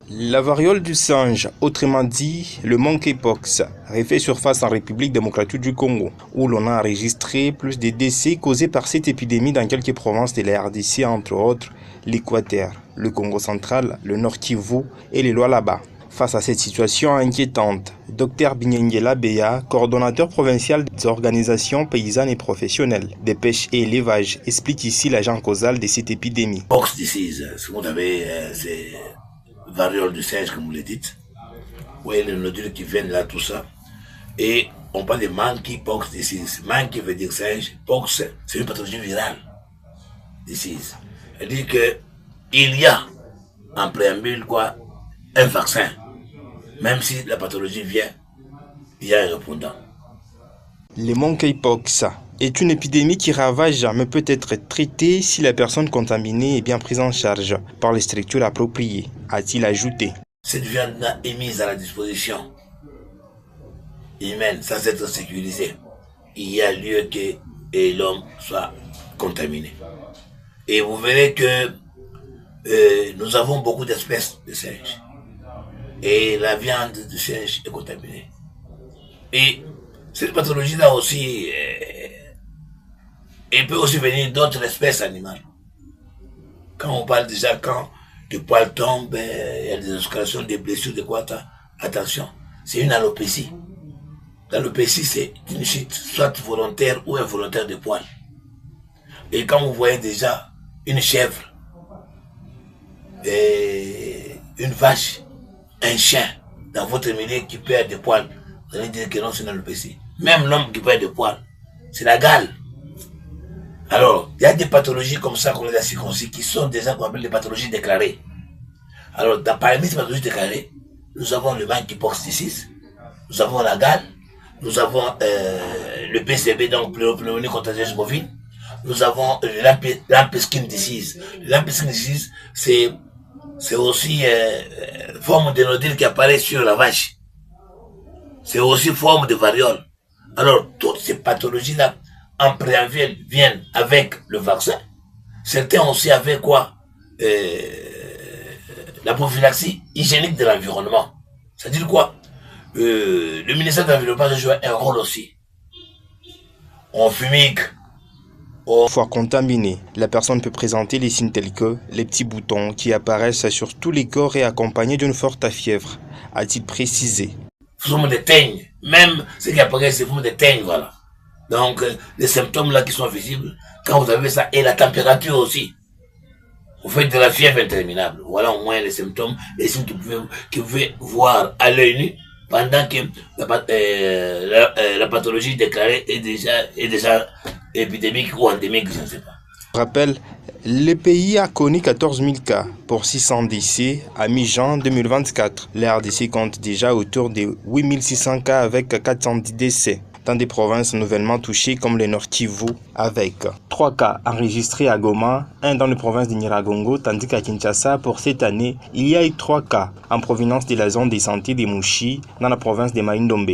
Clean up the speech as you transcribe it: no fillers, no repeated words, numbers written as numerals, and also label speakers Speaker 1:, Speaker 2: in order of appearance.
Speaker 1: La variole du singe, autrement dit le monkeypox, refait surface en République démocratique du Congo, où l'on a enregistré plus de décès causés par cette épidémie dans quelques provinces de la RDC, entre autres l'Équateur, le Congo central, le Nord Kivu et les Lualaba. Face à cette situation inquiétante, Dr Binyengela Beya, coordonnateur provincial des organisations paysannes et professionnelles de pêche et élevage, explique ici l'agent causal de cette épidémie.
Speaker 2: Pox disease, ce que vous avez, c'est variole du singe, comme vous le dites. Oui, les nodules qui viennent là, tout ça. Et on parle de monkeypox disease. Monkey veut dire singe, pox, c'est une pathologie virale disease. C'est-à-dire qu'il y a en préambule un vaccin. Même si la pathologie vient, il y a un répondant.
Speaker 1: Le monkeypox est une épidémie qui ravage mais peut être traitée si la personne contaminée est bien prise en charge par les structures appropriées, a-t-il ajouté.
Speaker 2: Cette viande est mise à la disposition humaine sans être sécurisée. Il y a lieu que l'homme soit contaminé. Et vous verrez que nous avons beaucoup d'espèces de singes. Et la viande de singe est contaminée. Et cette pathologie-là aussi, elle peut aussi venir d'autres espèces animales. Quand on parle déjà, quand le poil tombe, il y a des osculations, des blessures, de quoi, attention, c'est une alopécie. L'alopécie, c'est une chute, soit volontaire ou involontaire de poils. Et quand vous voyez déjà une chèvre, une vache, un chien dans votre milieu qui perd des poils, vous allez dire que non, c'est une alopécie. Même l'homme qui perd des poils, c'est la gale. Alors, il y a des pathologies comme ça qu'on les a circoncis qui sont déjà qu'on appelle des pathologies déclarées. Alors, parmi ces pathologies déclarées, nous avons le monkeypox disease, nous avons la gale, nous avons le PCB, donc pneumonie contagieuse bovine, nous avons l'Lampskin disease. Le Lampskin disease, c'est aussi forme de nodule qui apparaît sur la vache. C'est aussi forme de variole. Alors, toutes ces pathologies-là, en préambule, viennent avec le vaccin. Certains aussi avec la prophylaxie hygiénique de l'environnement. C'est-à-dire quoi? Le ministère de l'Environnement joue un rôle aussi. On fumigue.
Speaker 1: Une fois contaminée, la personne peut présenter les signes tels que les petits boutons qui apparaissent sur tous les corps et accompagnés d'une forte fièvre, a-t-il précisé.
Speaker 2: Forme de teigne, même ce qui apparaît, c'est forme de teigne, voilà. Donc, les symptômes là qui sont visibles, quand vous avez ça, et la température aussi, vous faites de la fièvre interminable. Voilà au moins les symptômes, les signes que vous pouvez voir à l'œil nu, pendant que la pathologie déclarée est déjà épidémique ou endémique, je ne sais pas.
Speaker 1: Je rappelle, le pays a connu 14 000 cas pour 600 décès à mi-juin 2024. La RDC compte déjà autour de 8 600 cas avec 410 décès dans des provinces nouvellement touchées comme le Nord Kivu, avec 3 cas enregistrés à Goma, 1 dans la province de Nyiragongo, tandis qu'à Kinshasa, pour cette année, il y a eu 3 cas en provenance de la zone de santé de Mouchi dans la province de Mai-Ndombe.